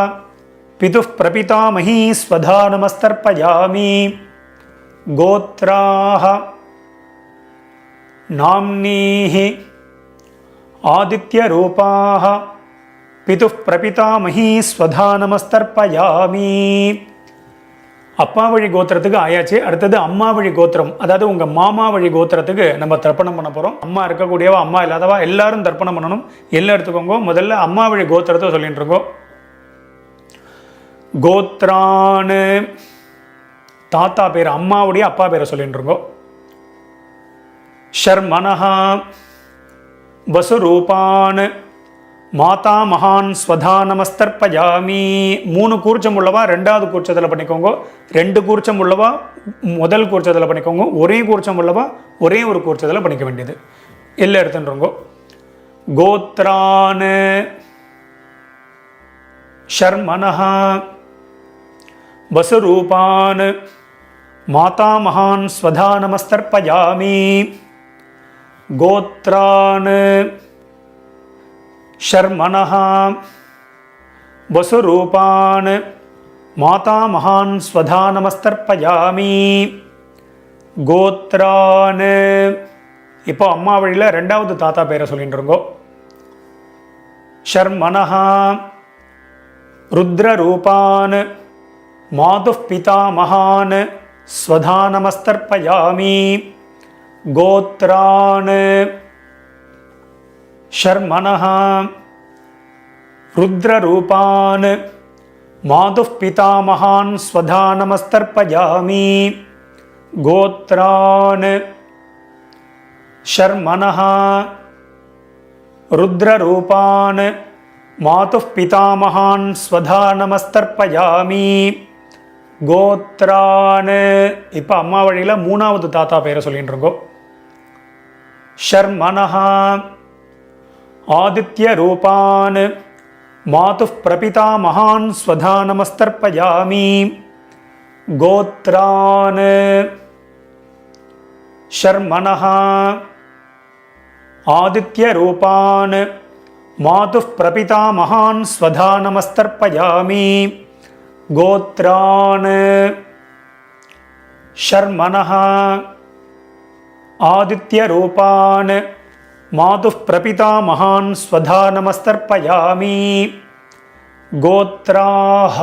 பிதுः பிரபிதாமஹி ஸ்வதா நமஸ்தர்ப்பயாமி கோத்ராः नाम्नीः आदित्यरूपाः पितुः प्रपितामही स्वधा नमस्तर्पयामि. அப்பா வழி கோத்திரத்துக்கு ஆயாச்சு. அடுத்தது அம்மா வழி கோத்திரம், அதாவது உங்க மாமா வழி கோத்திரத்துக்கு நம்ம தர்ப்பணம் பண்ண போறோம். அம்மா இருக்கக்கூடியவா அம்மா இல்லாதவா எல்லாரும் தர்ப்பணம் பண்ணணும். எல்லாம் எடுத்துக்கோங்க. முதல்ல அம்மா வழி கோத்திரத்தை சொல்லிட்டு இருக்கோம். கோத்ரான்னு தாத்தா பேர், அம்மாவுடைய அப்பா பேரை சொல்லிட்டு இருக்கோம். शर्मणः वसुरूपान् माता महान् स्वधा नमस्तर्पयामि. மூணு கூர்ச்சம் உள்ளவா ரெண்டாவது கூர்ச்சத்தில் பண்ணிக்கோங்க. ரெண்டு கூர்ச்சம் உள்ளவா முதல் கூர்ச்சத்தில் பண்ணிக்கோங்க. ஒரே கூர்ச்சம் உள்ளவா ஒரே ஒரு கூர்ச்சத்தில் பண்ணிக்க வேண்டியது. எல்லாம் எடுத்துன்றோங்க. கோத்ரான் शर्मणः वसुरूपान् माता महान् स्वधा नमस्तर्पयामि गोत्रान् शर्मणः वसुरूपान् माता महान् स्वधा नमस्तर्पयामि गोत्रान्. இப்போ அம்மா வழியில் ரெண்டாவது தாத்தா பேரை சொல்லிட்டு இருக்கோம். शर्मणः रुद्ररूपान् मातुः पितामहान् स्वधा नमस्तर्पयामि गोत्रान्. शर्मणः रुद्ररूपान् मातुः पितामहान् स्वधा नमस्तर्पयामि गोत्रान्. शर्मणः रुद्ररूपान् मातुः पितामहान् स्वधा नमस्तर्पयामि கோத்ரான். இப்போ அம்மா வழியில் மூணாவது தாத்தா பேரை சொல்லிட்டு இருக்கோம். शर्मणः आदित्य रूपान् मातुः प्रपितामहान् स्वधा नमस्तर्पयामि गोत्रान्. शर्मणः आदित्य रूपान् मातुः प्रपितामहान् स्वधा नमस्तर्पयामि गोत्रान्. शर्मणः आदित्यरूपान् मातुः प्रपितामहान् स्वधा नमस्तर्पयामि गोत्राः.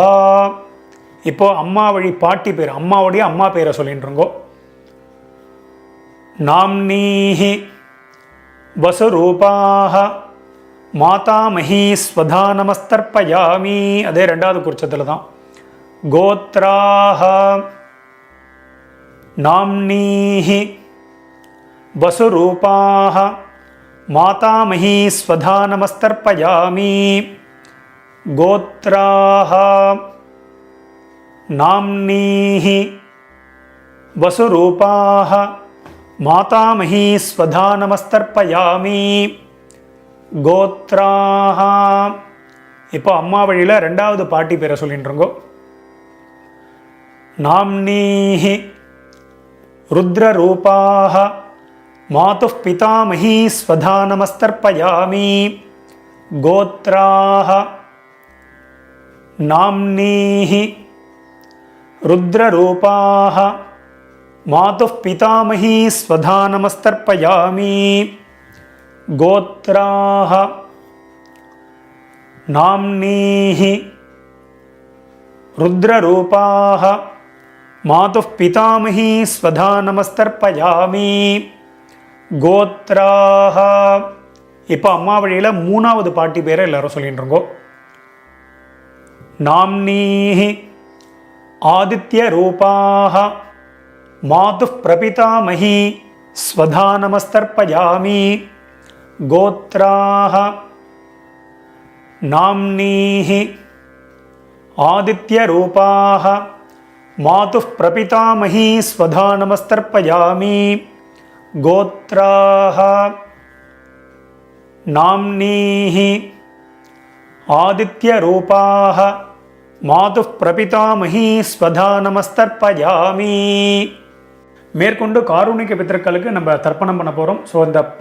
இப்போ அம்மா வழி பாட்டி பேர், அம்மாவுடைய அம்மா பேரை சொல்லிட்டு இருக்கோம். நாம்னீஹி வசுரூபாः மாதாமஹி ஸ்வதா நமஸ்தர்ப்பயாமி. அதே ரெண்டாவது குறிச்சத்தில் தான். கோத்ராः நாம்னீஹி வசுரூபாः மாதாமஹி ஸ்வதா நமஸ்தர்ப்பயாமி கோத்ராः நாம்னீஹி வசுரூபாः மாதாமஹி ஸ்வதா நமஸ்தர்ப்பயாமி கோத்ராः. இப்போ அம்மா வழியில் ரெண்டாவது பாட்டி பேரை சொல்லிட்டு இருக்கோம். நாம்னீஹி ருத்ரரூபாः மாதுः பிதாமஹி ஸ்வதா நமஸ்தர்ப்பயாமி கோத்ராः. நாம்னீஹி ருத்ரரூபாः மாதுः பிதாமஹி ஸ்வதா நமஸ்தர்ப்பயாமி கோத்ராः. நாம்னீஹி ருத்ரரூபாः மாதுः பிதாமஹி ஸ்வதா நமஸ்தர்ப்பயாமி கோத்ராः. இப்போ அம்மா வழியில் மூணாவது பாட்டி பேரை எல்லாரும் சொல்லிட்டு இருக்கோம். நாம்னீஹி ஆதித்யரூபாः மாதுः பிரபிதாமஹி ஸ்வதா நமஸ்தர்ப்பயாமி கோத்ராஹ நாம்னீஹி ஆதித்யரூபாஹ மாதுः பிரபிதாமஹி ஸ்வதா நமஸ்தர்ப்பயாமி. கோத்ராஹ நாம்னீஹி ஆதித்யரூபாஹ மாதுः பிரபிதாமஹி ஸ்வதா நமஸ்தர்ப்பயாமி. மேற்கொண்டு காருணிக பித்திருக்களுக்கு நம்ம தர்ப்பணம் பண்ண போகிறோம். ஸோ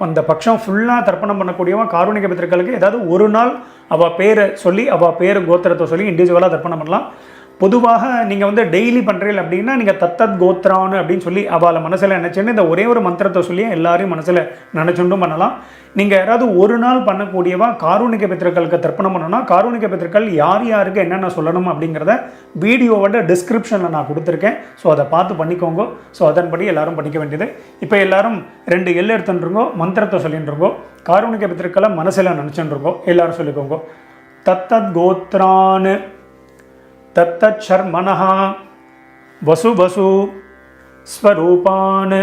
அந்த பட்சம் ஃபுல்லாக தர்ப்பணம் பண்ணக்கூடியவன் காருணிக பித்திருக்களுக்கு ஏதாவது ஒரு நாள் அவள் பேரை சொல்லி அவள் பேர் கோத்திரத்தை சொல்லி இண்டிவிஜுவலாக தர்ப்பணம் பண்ணலாம். பொதுவாக நீங்கள் வந்து டெய்லி பண்ணுறீங்க அப்படின்னா நீங்கள் தத்தத் கோத்ரான்னு அப்படின்னு சொல்லி அவளை மனசில் நினச்சின்னு இந்த ஒரே ஒரு மந்திரத்தை சொல்லி எல்லாரையும் மனசில் நினச்சுண்டும் பண்ணலாம். நீங்கள் யாராவது ஒரு நாள் பண்ணக்கூடியவா காருணிக பித்திருக்களுக்கு தர்ப்பணம் பண்ணணும்னா காருணிக பித்திருக்கள் யார் யாருக்கு என்னென்ன சொல்லணும் அப்படிங்கிறத வீடியோவோட டிஸ்கிரிப்ஷனில் நான் கொடுத்துருக்கேன். ஸோ அதை பார்த்து பண்ணிக்கோங்க. ஸோ அதன்படி எல்லாரும் பண்ணிக்க வேண்டியது. இப்போ எல்லாரும் 2 எல் எடுத்துட்டுருங்கோ, மந்திரத்தை சொல்லிட்டுருங்கோ, காருணிக பித்திருக்களை மனசில் நினச்சுட்டுருங்கோ. எல்லாரும் சொல்லிக்கோங்க. தத்தத் கோத்ரான்னு தத்தத் சர்மணஹ வசு வசு ஸ்வரூபான்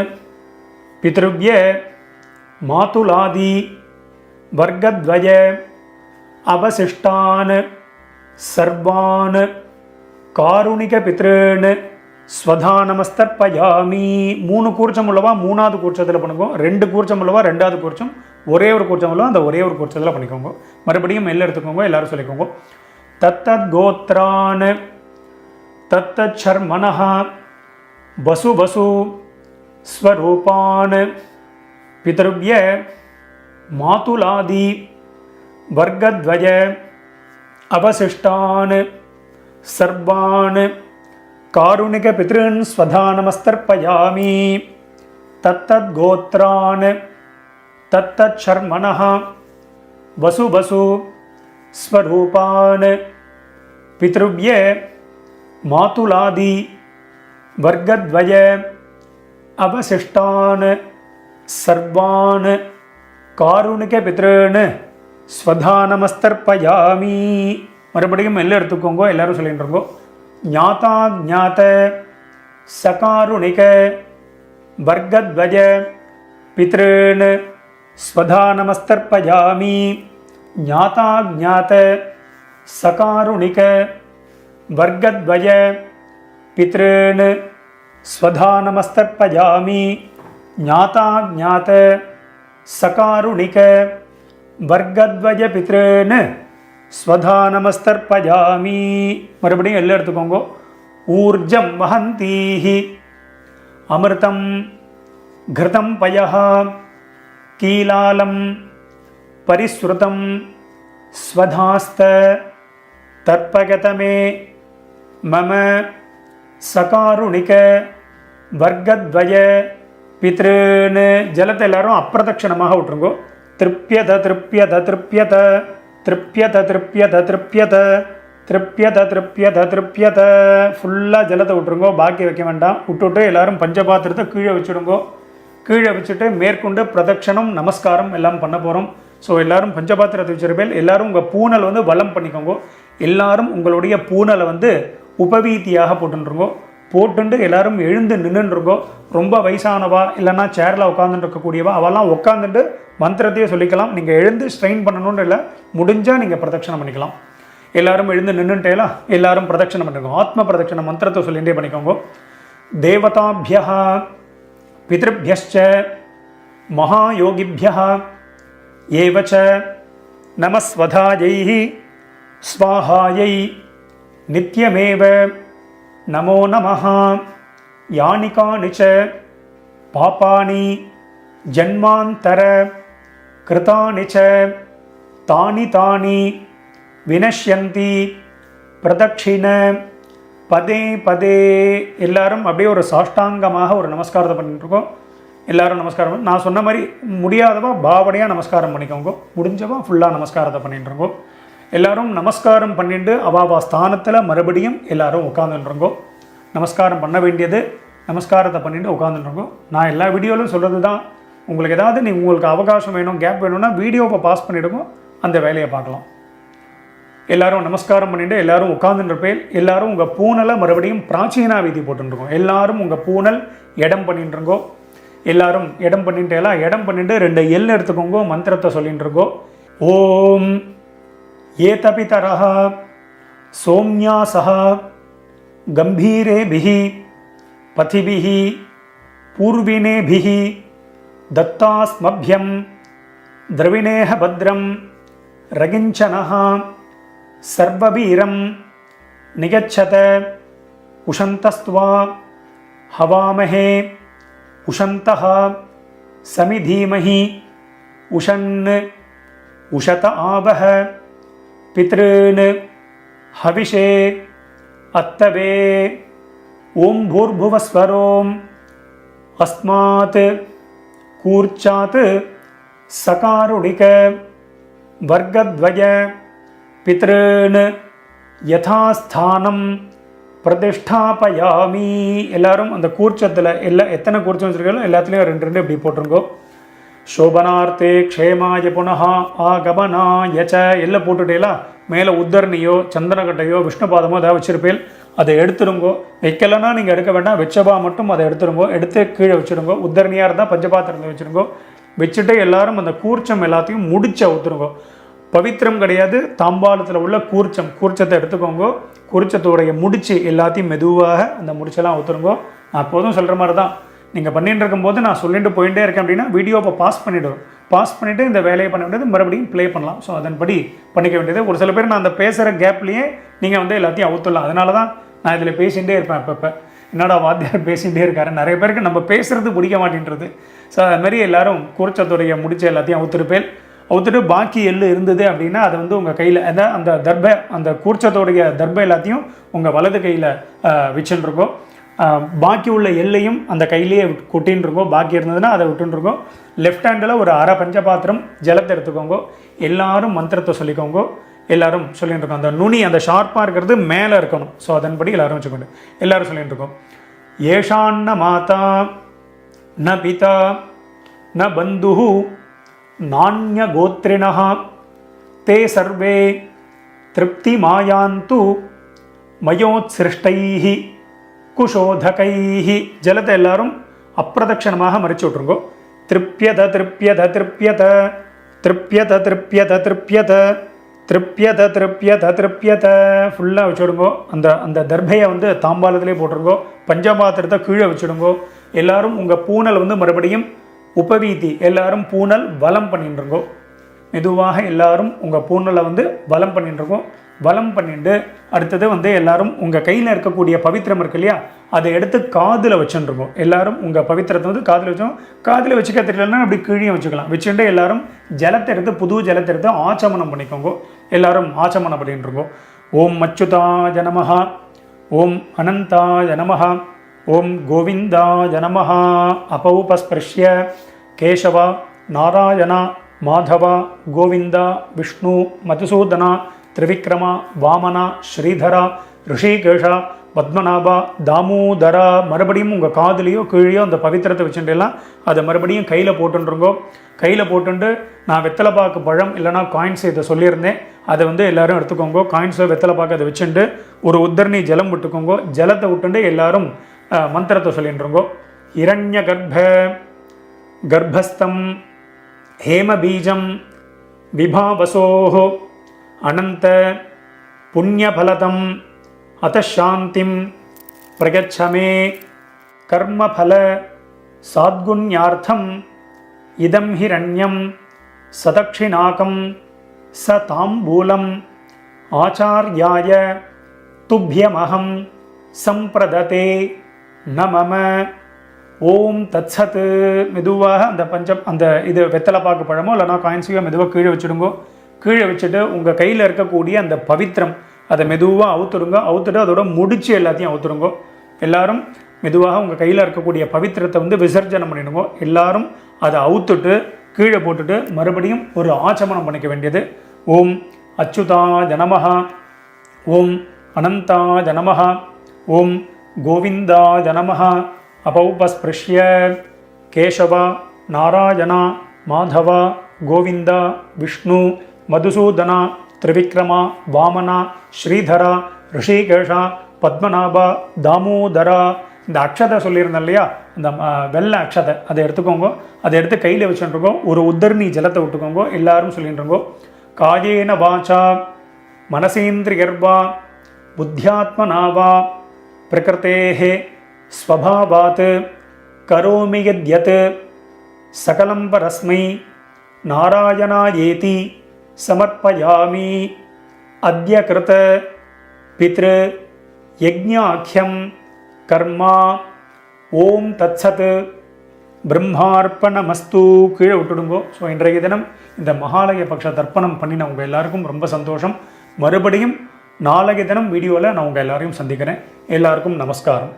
பித்ருவ்ய மாதுலாதி வர்க்கத்வய அவசிஷ்டான் சர்வான் காருணிக பித்ருன் ஸ்வதா நமஸ்தர்ப்பயாமி. 3 கூர்ச்சம் உள்ளவா 3வது கூர்ச்சத்தில் பண்ணுங்க. 2 கூர்ச்சம் உள்ளவா 2வது கூர்ச்சம், ஒரே ஒரு கூர்ச்சம் உள்ளவா அந்த ஒரே ஒரு கூர்ச்சத்தில் பண்ணிக்கோங்க. மறுபடியும் எல்லாம் எடுத்துக்கோங்க. எல்லாரும் சொல்லிக்கோங்க. தத்தத் கோத்ரான் தத்தத் சர்மணஹ வசு வசு ஸ்வரூபான் பித்ருவ்ய மாதுலாதி வர்க்கத்வய அவசிஷ்டான் சர்வான் காருணிக பித்ருன் ஸ்வதா நமஸ்தர்ப்பயாமி. தத்தத் கோத்ரான் தத்தத் சர்மணஹ வசு வசு ஸ்வரூபான் பித்ருவ்ய மாதுலாதி வர்க்கத்வய அவசிஷ்டான் சர்வான் காருணிக பித்ருன் ஸ்வதா நமஸ்தர்ப்பயாமி. மறுபடியும் எல்லாம் எடுத்துக்கோங்க. எல்லாரும் சொல்லிட்டுருங்கோ. ஞாதா ஞாத சகாருணிக வர்க்கத்வய பித்ருன் ஸ்வதா நமஸ்தர்ப்பயாமி. ஞாதா ஞாத சகாருணிக வர்க்கத்வய பித்ருன் ஸ்வதா நமஸ்தர்ப்பயாமி. ஞாதா ஞாத சகாருணிக வர்க்கத்வய பித்ருன் ஸ்வதா நமஸ்தர்ப்பயாமி. மறுபடியும் எல்லாம் எடுத்துக்கோங்க. ஊர்ஜம் வஹந்தீஹி அமிர்தம் கிருதம் பயஹ கீலாலம் பரிஸ்ருதம் ஸ்வதாஸ்த தர்ப்பகதமே மம சகாருணிக வர்க்கத்வய பித்ருன். ஜலத்தை எல்லாரும் அப்பிரதட்சணமாக விட்டுருங்கோ. திருப்யத திருப்யத திருப்யத திருப்யத திருப்யத திருப்யத திருப்யத திருப்யத திருப்யத. ஃபுல்லாக ஜலத்தை விட்டுருங்கோ. பாக்கி வைக்க வேண்டாம். விட்டுவிட்டு எல்லாரும் பஞ்சபாத்திரத்தை கீழே வச்சுடுங்கோ. கீழே வச்சுட்டு மேற்கொண்டு பிரதட்சணம் நமஸ்காரம் எல்லாம் பண்ண போகிறோம். ஸோ எல்லாரும் பஞ்சபாத்திரத்தை வச்சிருப்பேன். எல்லாரும் உங்கள் பூனல் வந்து வலம் பண்ணிக்கோங்க. எல்லாரும் உங்களுடைய பூனலை வந்து உபவீதியாக போட்டுருங்கோ. போட்டுண்டு எல்லாரும் எழுந்து நின்றுருங்கோ. ரொம்ப வயசானவா இல்லைன்னா சேரில் உட்காந்துட்டு இருக்கக்கூடியவா அவெல்லாம் உட்காந்துட்டு மந்திரத்தையே சொல்லிக்கலாம். நீங்கள் எழுந்து ஸ்ட்ரெயின் பண்ணணும்னு இல்லை, முடிஞ்சால் நீங்கள் பிரதட்சணம் பண்ணிக்கலாம். எல்லாரும் எழுந்து நின்றுட்டேலா எல்லாரும் பிரதட்சணம் பண்ணிக்கோங்க. ஆத்ம பிரதட்சணம் மந்திரத்தை சொல்லிகிட்டே பண்ணிக்கோங்க. தேவதாபியா பித்ருபியஸ்ச மகாயோகிபியா ஏவச்ச நமஸ்வதாயை ஸ்வாஹாயை நித்யமேவ நமோ நமஹ. யானி கானி ச பாபானி ஜன்மாந்தர கிருதானி ச தானி தானி வினஷ்யந்தி பிரதட்சிண பதே பதே. எல்லாரும் அப்படியே ஒரு சாஷ்டாங்கமாக ஒரு நமஸ்காரத்தை பண்ணிட்டுருக்கோம். எல்லாரும் நமஸ்காரம். நான் சொன்ன மாதிரி முடியாதவா பாவனையாக நமஸ்காரம் பண்ணிக்கோங்க. முடிஞ்சவா ஃபுல்லாக நமஸ்காரத்தை பண்ணிட்டுருங்கோ. எல்லாரும் நமஸ்காரம் பண்ணிட்டு அவாவா ஸ்தானத்தில் மறுபடியும் எல்லாரும் உட்காந்துருங்கோ. நமஸ்காரம் பண்ண வேண்டியது நமஸ்காரத்தை பண்ணிட்டு உட்காந்துருங்கோ. நான் எல்லா வீடியோவிலும் சொல்கிறது தான். உங்களுக்கு ஏதாவது உங்களுக்கு அவகாசம் வேணும், கேப் வேணும்னா வீடியோவை பாஸ் பண்ணிவிடுங்க, அந்த வேலையை பார்க்கலாம். எல்லாரும் நமஸ்காரம் பண்ணிட்டு எல்லாரும் உட்காந்துருப்பேன். எல்லாரும் உங்கள் பூனலை மறுபடியும் பிராச்சீனா வீதி போட்டுருக்கோம். எல்லாரும் உங்கள் பூனல் இடம் பண்ணிட்டுருங்கோ. எல்லாரும் இடம் பண்ணிட்டேலாம், இடம் பண்ணிட்டு 2 எல் எடுத்துக்கோங்க, மந்திரத்தை சொல்லிட்டு இருக்கோ. ஓம் ஏதபிதரஹ சோம்யாசஹ கம்பீரேபிஹி பதிபிஹி பூர்வினேபிஹி தத்தாஸ்மப்யம் திரவிணேஹ பத்ரம் ரகிஞ்சனஹ சர்வபீரம் நிகச்சத உஷந்தஸ்த்வா ஹவாமஹே உஷந்தஹ சமிதீமஹி உஷன் உஷத ஆவஹ பித்ருன் ஹவிஷே அத்தவே ஓம் பூர்புவஸ்வரோம் அஸ்மாத் கூர்ச்சாத் சகாருடிக வர்க்கத்வய பித்ருன் யதாஸ்தானம் பிரதிஷ்டாபயாமி. எல்லாரும் அந்த கூர்ச்சத்தில் எத்தனை கூர்ச்சம் வச்சுருக்கீங்களோ எல்லாத்துலேயும் 2 இப்படி போட்டுருங்கோ. சோபனார்த்தே க்ஷேமாய புனஹா ஆகமனாயச்ச எல்லாம் போட்டுட்டேலாம். மேலே உத்தரணியோ சந்தனக்கட்டையோ விஷ்ணுபாதமோ ஏதாவது வச்சுருப்பேன், அதை எடுத்துருங்கோ. வைக்கலைன்னா நீங்கள் எடுக்க வேண்டாம், வச்சபா மட்டும் அதை எடுத்துருங்கோ. எடுத்து கீழே வச்சுருங்கோ. உத்தரணியாக இருந்தால் பஞ்சபாத்திரத்தில் வச்சுருங்கோ. வச்சுட்டு எல்லாரும் அந்த கூர்ச்சம் எல்லாத்தையும் முடிச்சு ஊற்றுருங்கோ. பவித்திரம் கிடையாது, தாம்பாளத்தில் உள்ள கூர்ச்சத்தை எடுத்துக்கோங்க. கூர்ச்சத்தோடைய முடிச்சு எல்லாத்தையும் மெதுவாக அந்த முடிச்செல்லாம் ஊற்றுருங்கோ. நான் எப்போதும் சொல்கிற மாதிரி தான், நீங்கள் பண்ணிட்டு இருக்கும்போது நான் சொல்லிட்டு போயிட்டே இருக்கேன் அப்படின்னா வீடியோவை பாஸ் பண்ணிவிடுவோம். பாஸ் பண்ணிவிட்டு இந்த வேலையை பண்ண வேண்டியது மறுபடியும் ப்ளே பண்ணலாம். ஸோ அதன்படி பண்ணிக்க வேண்டியது. ஒரு சில பேர் நான் அந்த பேசுகிற கேப்லேயே நீங்கள் வந்து எல்லாத்தையும் அவுத்துடலாம். அதனால தான் நான் இதில் பேசிகிட்டே இருப்பேன். அப்பப்போ என்னோட வாத்தியார் பேசிகிட்டே இருக்காரு. நிறைய பேருக்கு நம்ம பேசுகிறது பிடிக்க மாட்டேன்றது. ஸோ அதுமாதிரி எல்லோரும் கூர்ச்சத்துடைய முடிச்ச எல்லாத்தையும் அவுத்துருப்பேன். அவுத்துட்டு பாக்கி எள்ளு இருந்தது அப்படின்னா அதை வந்து உங்கள் கையில் அந்த தர்பை, அந்த கூர்ச்சத்தோடைய தர்பை எல்லாத்தையும் உங்கள் வலது கையில் வச்சுருக்கோம். பாக்கி உள்ள எல்லையும் அந்த கையிலேயே கொட்டின்னு இருக்கோம். பாக்கி இருந்ததுன்னா அதை விட்டுருக்கோம். லெஃப்ட் ஹேண்டில் ஒரு அரை பஞ்சபாத்திரம் ஜலத்தை எடுத்துக்கோங்க. எல்லாரும் மந்திரத்தை சொல்லிக்கோங்க. எல்லாரும் சொல்லிட்டு இருக்கோம். அந்த நுனி அந்த ஷார்ப்பாக இருக்கிறது மேலே இருக்கணும். ஸோ அதன்படி எல்லாரும் வச்சுக்கோங்க. எல்லாரும் சொல்லிட்டு இருக்கோம். ஏஷான்ன மாதா ந பிதா ந பந்து நானிய கோத்ரிணஹ தே சர்வே திருப்தி மாயாந்து மயோத்சிருஷ்டைஹி குஷோதகைஹி. ஜலத்தை எல்லாரும் அப்பிரதட்சணமாக மறைச்சு விட்ருங்கோ. திருப்யத திருப்யத திருப்யத திருப்யத திருப்யத திருப்யத திருப்யத திருப்யத திருப்யத ஃபுல்லாக வச்சுடுங்கோ. அந்த தர்பையை வந்து தாம்பாலத்திலே போட்டுருங்கோ. பஞ்சபாத்திரத்தை கீழே வச்சுடுங்கோ. எல்லாரும் உங்கள் பூனல் வந்து மறுபடியும் உபவீதி எல்லாரும் பூனல் வலம் பண்ணிட்டுருங்கோ. மெதுவாக எல்லாரும் உங்கள் பூனலை வந்து வலம் பண்ணிட்டுருக்கோம். வலம் பண்ணிட்டு அடுத்தது வந்து எல்லாரும் உங்கள் கையில் இருக்கக்கூடிய பவித்திரம் இருக்கு இல்லையா, அதை எடுத்து காதில் வச்சுருக்கோம். எல்லாரும் உங்கள் பவித்திரத்தை வந்து காதில் வச்சோம். காதில் வச்சுக்க தெரியலன்னா அப்படி கீழே வச்சுக்கலாம். வச்சுட்டு எல்லாரும் ஜலத்தை எடுத்து புது ஜலத்தை எடுத்து ஆச்சமனம் பண்ணிக்கோங்க. எல்லாரும் ஆச்சமனம் பண்ணிட்டு இருக்கோம். ஓம் அச்சுதாய நமஹ, ஓம் அனந்தாய நமஹ, ஓம் கோவிந்தாய நமஹ. அபௌபஸ்பிருஷ்ய கேசவ நாராயண மாதவ கோவிந்த விஷ்ணு மதுசூதன திரிவிக்ரம வாமன ஸ்ரீதர ரிஷிகேஷ பத்மநாபா தாமோதரா. மறுபடியும் உங்கள் காதுலேயோ கீழேயோ அந்த பவித்திரத்தை வச்சுட்டுலாம் அதை மறுபடியும் கையில் போட்டுருங்கோ. கையில் போட்டுண்டு நான் வெத்தலைப்பாக்கு பழம் இல்லைனா காயின்ஸ் இதை சொல்லியிருந்தேன், அதை வந்து எல்லோரும் எடுத்துக்கோங்க. காயின்ஸோ வெத்தலைப்பாக்கு அதை வச்சுட்டு ஒரு உத்தரணி ஜலம் விட்டுக்கோங்க. ஜலத்தை விட்டுண்டு எல்லாரும் மந்திரத்தை சொல்லிட்டுருங்கோ. இரண்ய கர்ப்பஸ்தம் ஹேமபீஜம் விபாவசோஹ அனந்த புண்ணியபலதம் அத்தசாந்திம் பிரகச்சமே கர்மபல சாத்குண்யார்த்தம் இதம் ஹிரண்யம் சதக்ஷிணாகம் ச தாம்பூலம் ஆச்சார்யாய துப்யமஹம் சம்பிரததே நமம. ஓம் தத்சத். மெதுவாக அந்த இது வெத்தலைப்பாக்கு பழமோ இல்லைனா காயின்ஸையோ மெதுவாக கீழே வச்சுடுங்கோ. கீழே வச்சுட்டு உங்கள் கையில் இருக்கக்கூடிய அந்த பவித்திரம் அதை மெதுவாக அவுத்துடுங்க. அவுத்துட்டு அதோட முடிச்சு எல்லாத்தையும் அவுத்துடுங்க. எல்லாரும் மெதுவாக உங்கள் கையில் இருக்கக்கூடிய பவித்திரத்தை வந்து விசர்ஜனம் பண்ணிடுங்க. எல்லாரும் அதை அவுத்துட்டு கீழே போட்டுட்டு மறுபடியும் ஒரு ஆச்சமனம் பண்ணிக்க வேண்டியது. ஓம் அச்சுதாய நமஹ, ஓம் அனந்தாய நமஹ, ஓம் கோவிந்தாய நமஹ. அபௌபஸ்பிருஷ்ய கேசவ நாராயண மாதவ கோவிந்த விஷ்ணு மதுசூதன திரிவிக்ரம வாமன ஸ்ரீதர ரிஷிகேஷ பத்மநாப தாமோதர இந்த அக்ஷதை சொல்லியிருந்தேன் இல்லையா, இந்த வெள்ளை அக்ஷதை அதை எடுத்துக்கோங்க. அதை எடுத்து கையில் வச்சுருக்கோம். ஒரு உத்தரணி ஜலத்தை விட்டுக்கோங்க. எல்லாரும் சொல்லிட்டுருங்கோ, காயேன வாச்சா மனசேந்திரியர்வா புத்தியாத்மனாவா பிரகிருத்தேஹே ஸ்வபாவாத் கரோமி யத்யத் சகலம் பரஸ்மை நாராயணாயேதி சமர்ப்பயாமி அத்ய கிருத பித்ரு யஜ்ஞாக்யம் கர்மா ஓம் தத்சத் பிரம்மார்ப்பணமஸ்து. கீழே விட்டுடுங்கோ. ஸோ இன்றைய தினம் இந்த மகாலய பக்ஷ தர்ப்பணம் பண்ணின உங்கள் எல்லாருக்கும் ரொம்ப சந்தோஷம். மறுபடியும் நாளைய தினம் வீடியோவில் நான் உங்கள் எல்லாரையும் சந்திக்கிறேன். எல்லாருக்கும் நமஸ்காரம்.